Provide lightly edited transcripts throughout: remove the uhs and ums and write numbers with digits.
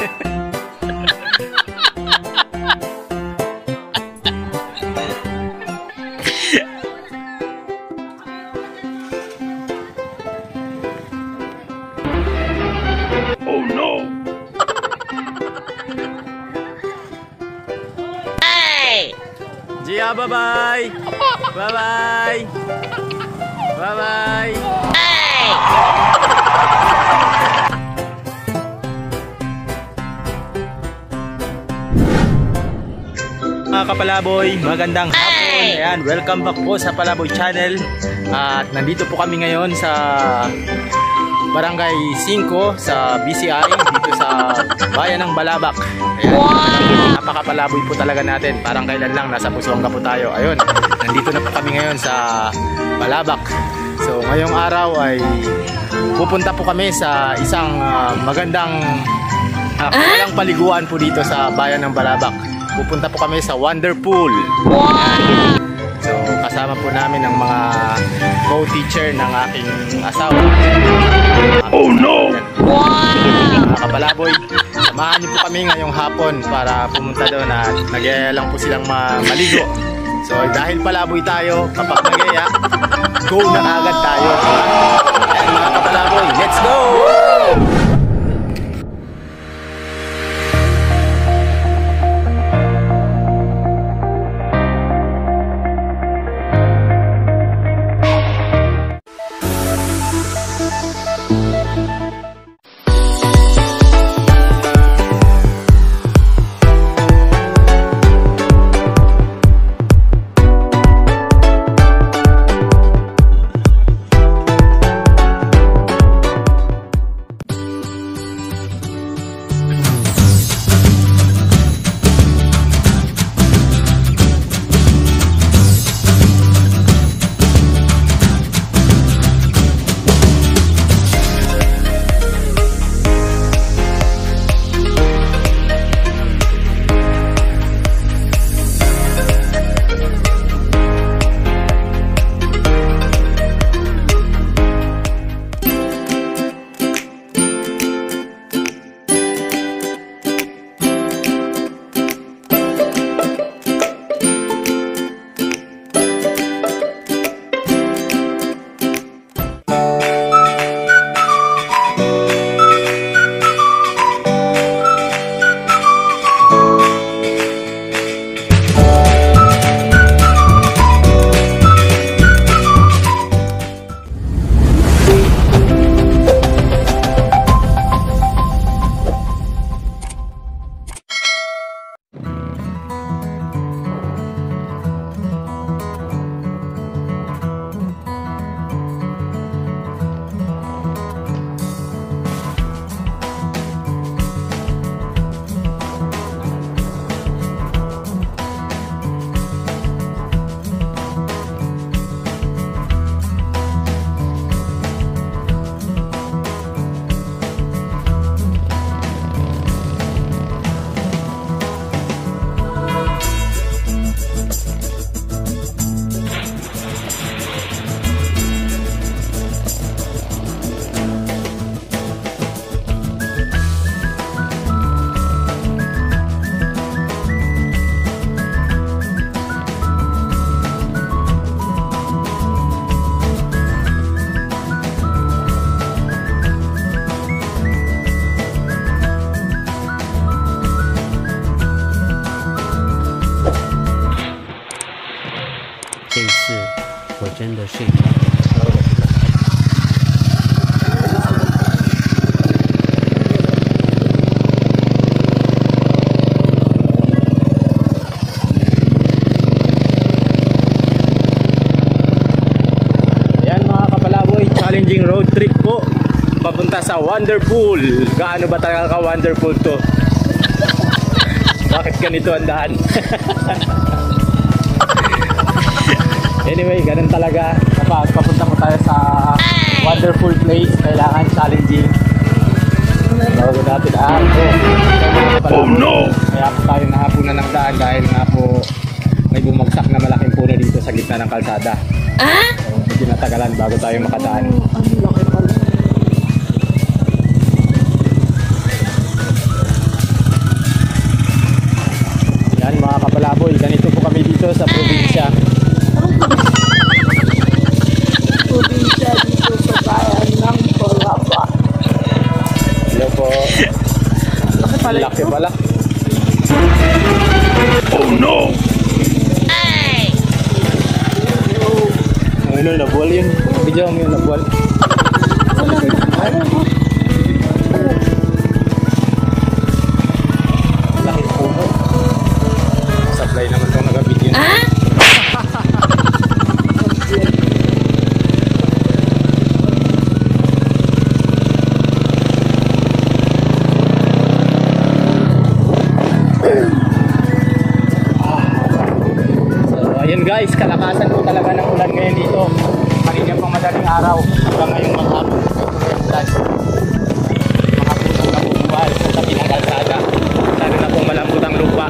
Oh no! Hey! Gia, bye-bye! Bye-bye! Bye-bye! Hey! Mga kapalaboy, magandang hapon. Ayan, welcome back po sa Palaboy Channel. At nandito po kami ngayon sa Barangay 5 sa BCI, dito sa bayan ng Balabac. Ayan, wow! Napakapalaboy po talaga natin. Parang kailan lang, nasa Busuanga po tayo. Ayun, nandito na po kami ngayon sa Balabac. So ngayong araw ay pupunta po kami sa isang magandang paliguan po dito sa bayan ng Balabac. Pupunta po kami sa Wonderpool. Wow! So kasama po namin ang mga co-teacher ng aking asawa. Oh no! Wow! Mga kapalaboy, samahan niyo po kami ngayong hapon para pumunta doon at nagyaya lang po silang maligo. So dahil palaboy tayo, kapag nagyaya, go na agad tayo. Ayan mga kapalaboy, let's go! Challenging road trip po papunta sa Wonderpool. Gaano ba talaga ka wonderful to? Bakit ganito ang daan? Anyway, ganun talaga. Kapag papunta mo tayo sa wonderful place, kailangan challenging. Bago natin Oh no! Kaya po tayo nahapunan ng daan dahil nga po may bumagsak na malaking puno dito sa gitna ng kalsada. So, medyo natagalan bago tayo makadaan. kapalaboy, ganito po kami dito sa probinsya. Probinsya dito sa bayan ng Palaba. Hello po. Laki pala Laki ito. pala. Oh no! Hey! Ano, nabuwal yun. Video mo yun, nabuwal. Laki po mo. Supply naman itong nag-video. Ayun guys, kalakasan po talaga ng ulan ngayon dito. Kanina pang madaling araw hanggang ngayong maghapon. Mahapon na bumubuhal sa tabi ng kalsada. Lalo na pong malambot ang lupa.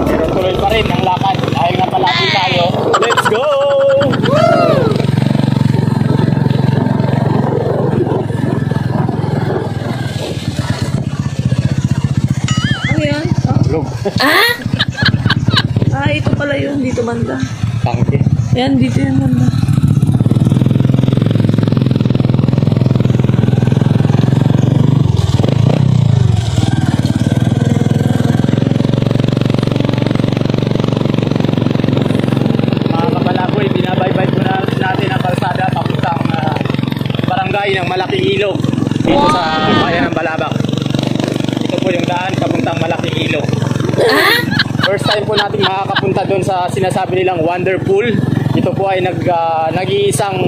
Pero tuloy pa rin ang lakad. Dahil nga palagi tayo. Let's go! Ano yan? Lug. Ah, ito pala yun. Dito banda. Tangke. Ayan, dito yan banda. Mga kapalaboy, binabaybay po natin ang kalsada papuntang barangay ng Malaking Ilog dito sa bayan ng Balabac. Ito po yung daan papuntang Malaking Ilog. First time po natin makakapunta doon sa sinasabi nilang Wonderpool. Ito po ay nag-iisang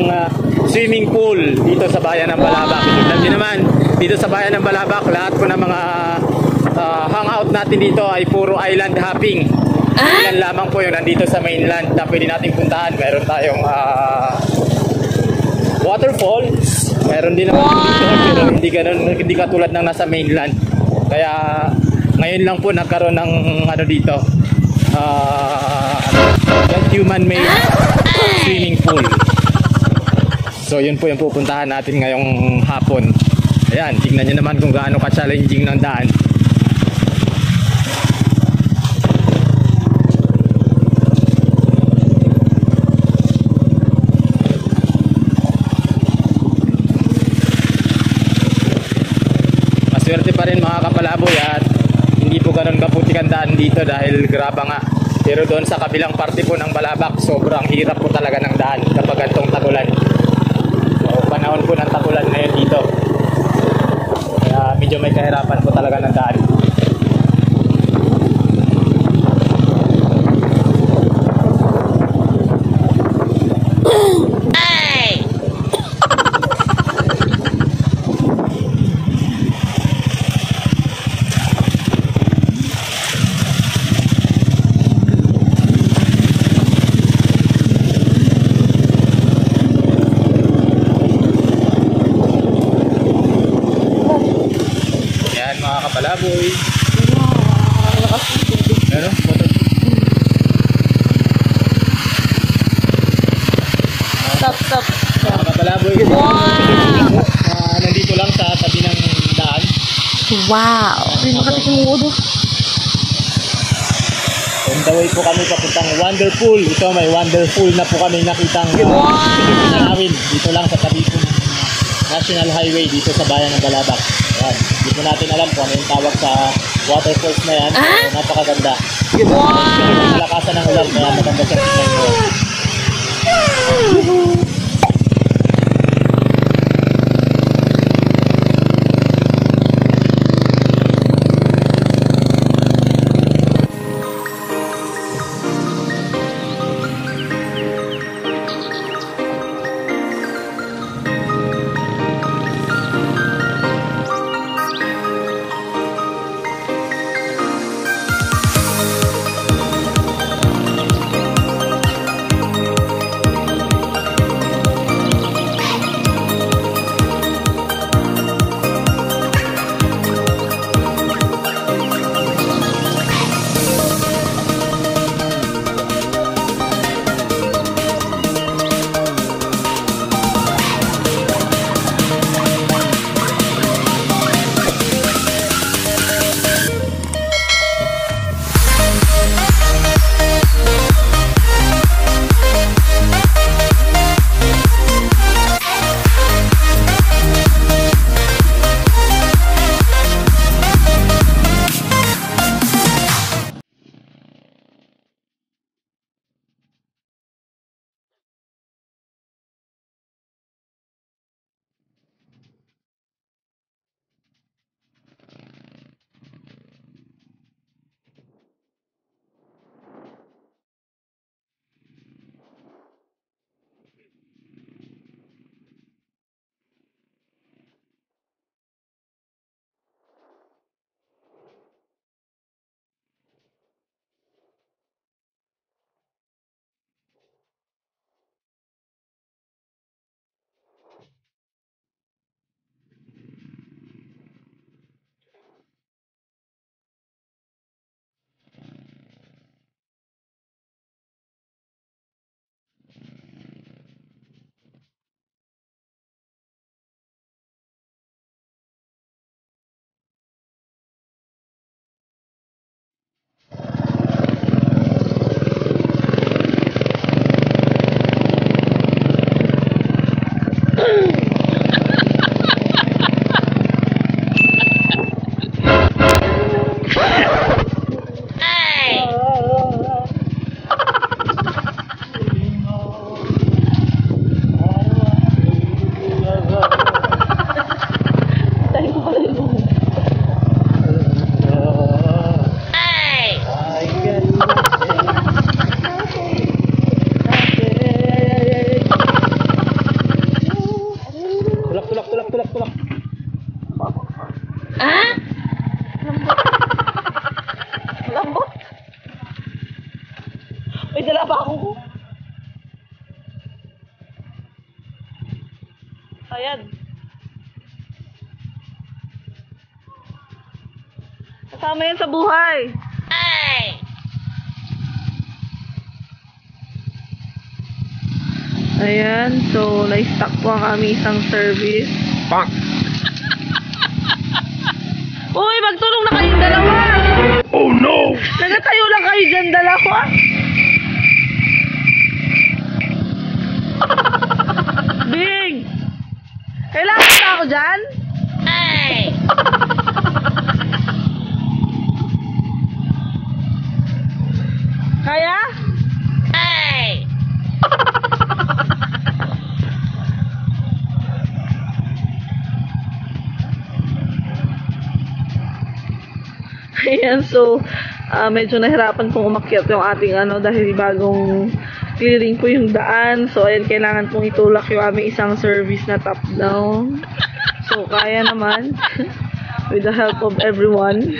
swimming pool dito sa bayan ng Balabac. Alam niyo naman, dito sa bayan ng Balabac, lahat po ng mga hangout natin dito ay puro island hopping. Ilan lamang po yung nandito sa mainland na pwede nating puntahan. Meron tayong waterfalls. Meron din naman dito, pero hindi katulad ng nasa mainland. Kaya ngayon lang po nagkaroon ng ano dito, human-made swimming pool. So yun po yung pupuntahan natin ngayong hapon. Ayan, tingnan nyo naman kung gaano ka-challenging ng daan. Maswerte pa rin mga kapalaboy at hindi po ganun kaputik ang daan dito dahil graba nga. Pero doon sa kabilang parte po ng Balabac, sobrang hirap po talaga ng daan kapag gantong tagulan. So, panahon po ng tagulan ngayon dito. Kaya medyo may kahirapan po talaga ng daan. Hey! Yan mga kapalaboy. Ano? Stop, stop. Mga kapalaboy. Nandito lang sa tabi ng daan. Wow! Ay, makatikim mo doon. On the way po kami papuntang Wonderpool. Ito may Wonderpool na po kami nakitang tanawin. Dito lang sa tabi po ng National Highway dito sa bayan ng Balabac. Ayan. Hindi po natin alam kung ano yung tawag sa waterfalls na yan. So, napakaganda. Malakasan ng ulan kaya maganda siya tingnan mo. Kasama yan sa buhay. Hey! Ayan, so na-stock po ang aming isang service. Bonk. Uy, magtulong na kayong dalawa! Oh no! Nagatayo lang kayo dyan dalawa. Bing! Kailangan na ako dyan? Hey! Kaya? Hey! Ayan, so medyo nahirapan pong umakyat yung ating dahil bagong clearing po yung daan. So ayan, kailangan pong itulak yung aming isang service na top down. So kaya naman with the help of everyone.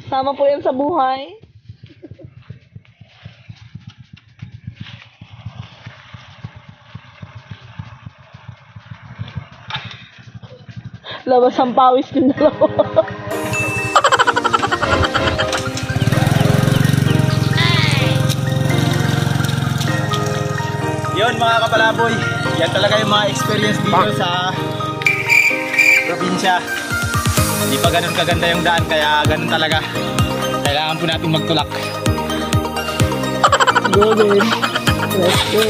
Sama po yan sa buhay. Labas ang pawis din dalawa. Yun mga kapalaboy, yan talaga yung mga experience dito sa probinsya. Hindi pa ganun kaganda yung daan, kaya ganun talaga. Kailangan po natin magtulak. Go then. Let's go.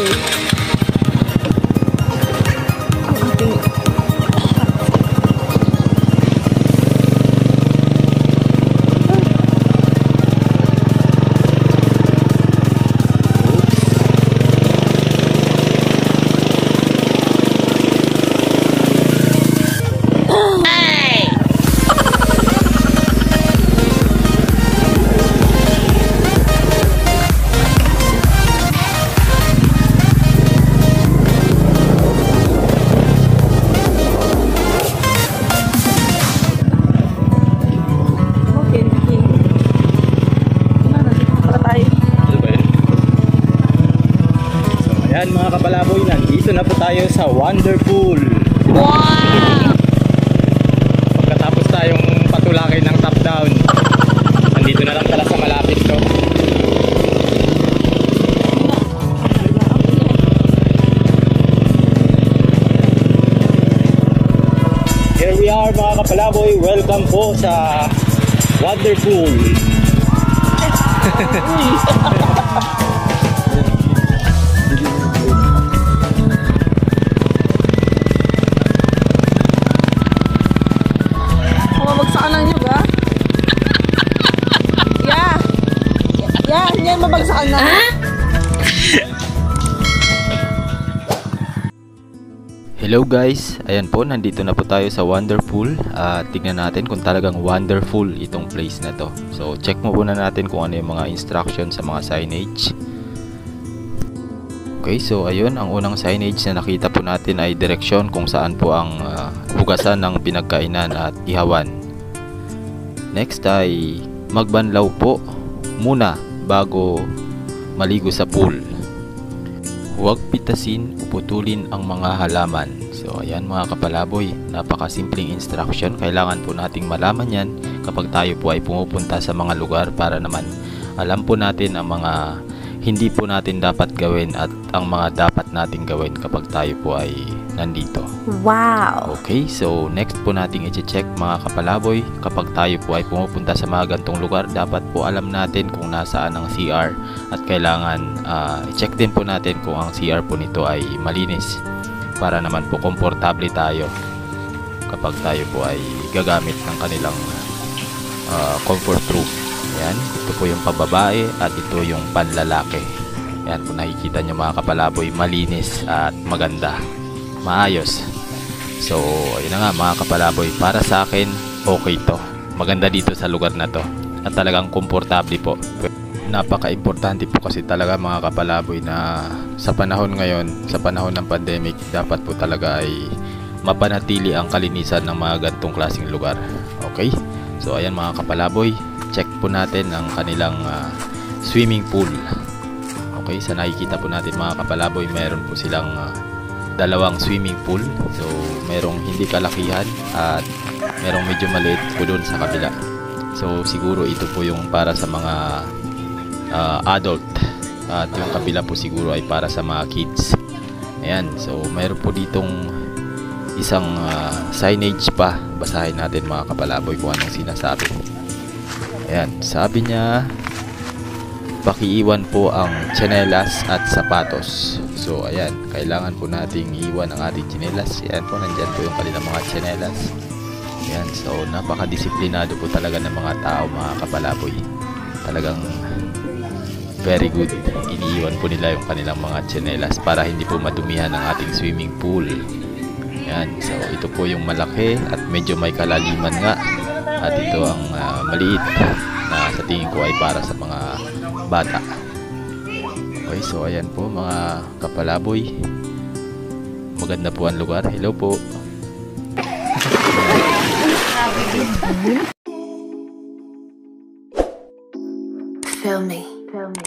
Ayan mga kapalaboy, nandito na po tayo sa Wonderpool. Wow! Pagkatapos tayong patulakin ng top down, nandito na lang pala sa malapit to. Here we are mga kapalaboy, welcome po sa Wonderpool. Mabagsakan ng nyug, ha? Yeah! Yeah, hindi yan mabagsakan na. Hello guys, ayan po, nandito na po tayo sa Wonderpool at tignan natin kung talagang wonderful itong place na to. So check mo muna natin kung ano yung mga instructions sa mga signage. Okay, so ayun, ang unang signage na nakita po natin ay direksyon kung saan po ang hugasan ng pinagkainan at ihawan. Next ay magbanlaw po muna bago maligo sa pool. Huwag pitasin o putulin ang mga halaman. So ayan mga kapalaboy, napakasimpleng instruction. Kailangan po nating malaman yan kapag tayo po ay pumupunta sa mga lugar para naman alam po natin ang mga hindi po natin dapat gawin at ang mga dapat nating gawin kapag tayo po ay nandito. Wow! Okay, so next po nating i-check mga kapalaboy, kapag tayo po ay pumupunta sa mga gantong lugar, dapat po alam natin kung nasaan ang CR at kailangan i-check din po natin kung ang CR po nito ay malinis para naman po komportable tayo kapag tayo po ay gagamit ng kanilang comfort room. Yan, ito po yung pababae at ito yung panlalaki. Yan, kung nakikita nyo mga kapalaboy, malinis at maganda, maayos. So ayun na nga mga kapalaboy, para sa akin okay to, maganda dito sa lugar na to at talagang komportable po. Napaka-importante po kasi talaga mga kapalaboy na sa panahon ngayon, sa panahon ng pandemic, dapat po talaga ay mapanatili ang kalinisan ng mga gantong klaseng lugar. Okay? So ayan mga kapalaboy, check po natin ang kanilang swimming pool. Okay, sa nakikita po natin mga kapalaboy, meron po silang dalawang swimming pool. So merong hindi kalakihan at merong medyo maliit po doon sa kabila. So siguro ito po yung para sa mga adult at yung kabila po siguro ay para sa mga kids. Ayan, so meron po ditong isang signage pa. Basahin natin mga kapalaboy kung anong sinasabi. Ayan, sabi niya, pakiiwan po ang tsinelas at sapatos. So ayan, kailangan po nating iwan ang ating tsinelas. Ayan po, nandyan po yung kanilang mga tsinelas. Ayan, so napakadisiplinado po talaga ng mga tao mga kapalaboy. Talagang very good. Iniiwan po nila yung kanilang mga tsinelas para hindi po madumihan ang ating swimming pool. Ayan, so ito po yung malaki at medyo may kalaliman nga. At ito ang maliit na sa tingin ko ay para sa mga bata. Okay, so ayan po mga kapalaboy. Maganda po ang lugar. Hello po. Feel me. Feel me.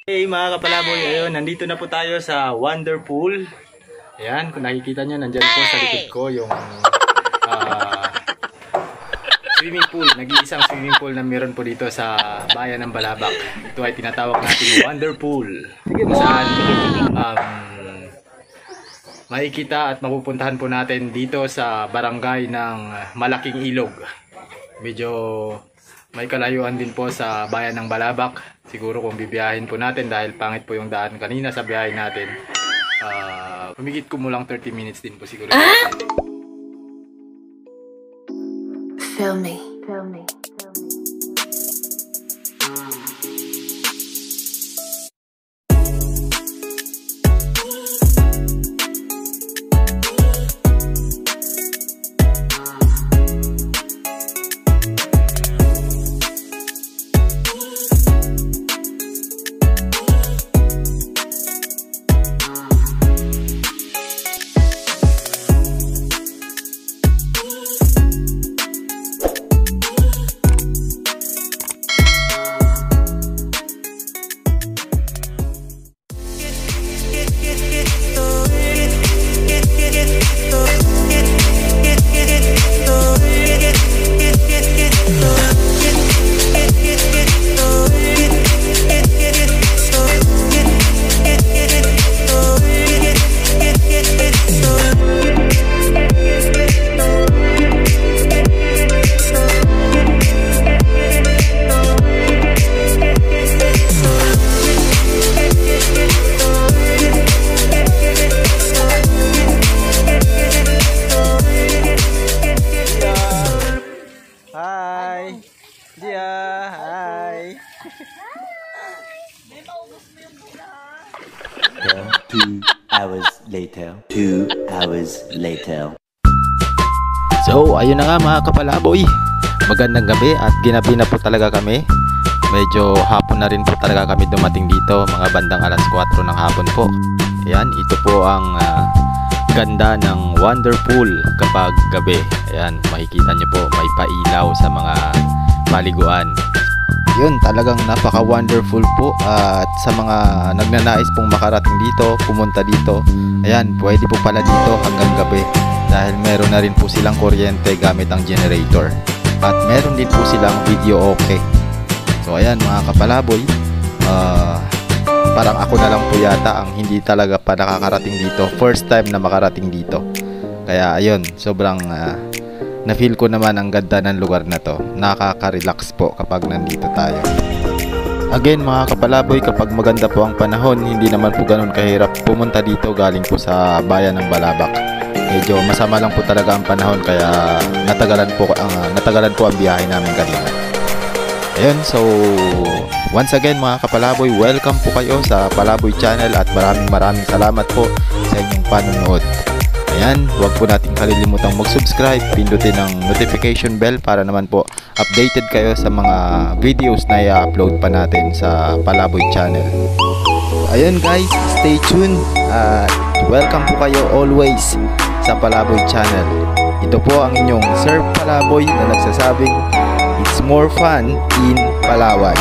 Hey mga kapalaboy, ayun, nandito na po tayo sa Wonderpool. Ayan, kung nakikita nyo, nandyan po sa likod ko yung swimming pool. Nag-iisang swimming pool na meron po dito sa bayan ng Balabac. Ito ay tinatawag natin Wonderpool. Saan makikita at mapupuntahan po natin dito sa barangay ng Malaking Ilog. Medyo may kalayuan din po sa bayan ng Balabac. Siguro kung bibiyahin po natin dahil pangit po yung daan kanina sa biyahe natin. Humigit kumulang 30 minutes din po siguro. Feel me. Feel me. Two hours later. So ayun na nga mga kapalaboy, magandang gabi at ginabi na po talaga kami. Medyo hapon na rin po talaga kami dumating dito, mga bandang alas 4 ng hapon po. Ayan, ito po ang ganda ng Wonderpool kapag gabi. Ayan, makikita nyo po may pailaw sa mga paliguan. Yun, talagang napaka-wonderful po at sa mga nagnanais pong makarating dito, pumunta dito, ayan, pwede po pala dito hanggang gabi dahil meron na rin po silang kuryente gamit ang generator at meron din po silang video okay. So ayan mga kapalaboy, parang ako na lang po yata ang hindi talaga pa nakakarating dito, first time na makarating dito. Kaya ayun, sobrang na-feel ko naman ang ganda ng lugar na to. Nakaka-relax po kapag nandito tayo. Again mga kapalaboy, kapag maganda po ang panahon, hindi naman po ganun kahirap pumunta dito galing po sa bayan ng Balabac. Medyo masama lang po talaga ang panahon, kaya natagalan po ang biyahe namin kanina. Ayun, so once again mga kapalaboy, welcome po kayo sa Palaboy Channel at maraming salamat po sa inyong panonood. Ayan, huwag po natin kalilimutang mag-subscribe, pindutin ang notification bell para naman po updated kayo sa mga videos na i-upload pa natin sa Palaboy Channel. Ayun guys, stay tuned at welcome po kayo always sa Palaboy Channel. Ito po ang inyong Sir Palaboy na nagsasabing it's more fun in Palawan.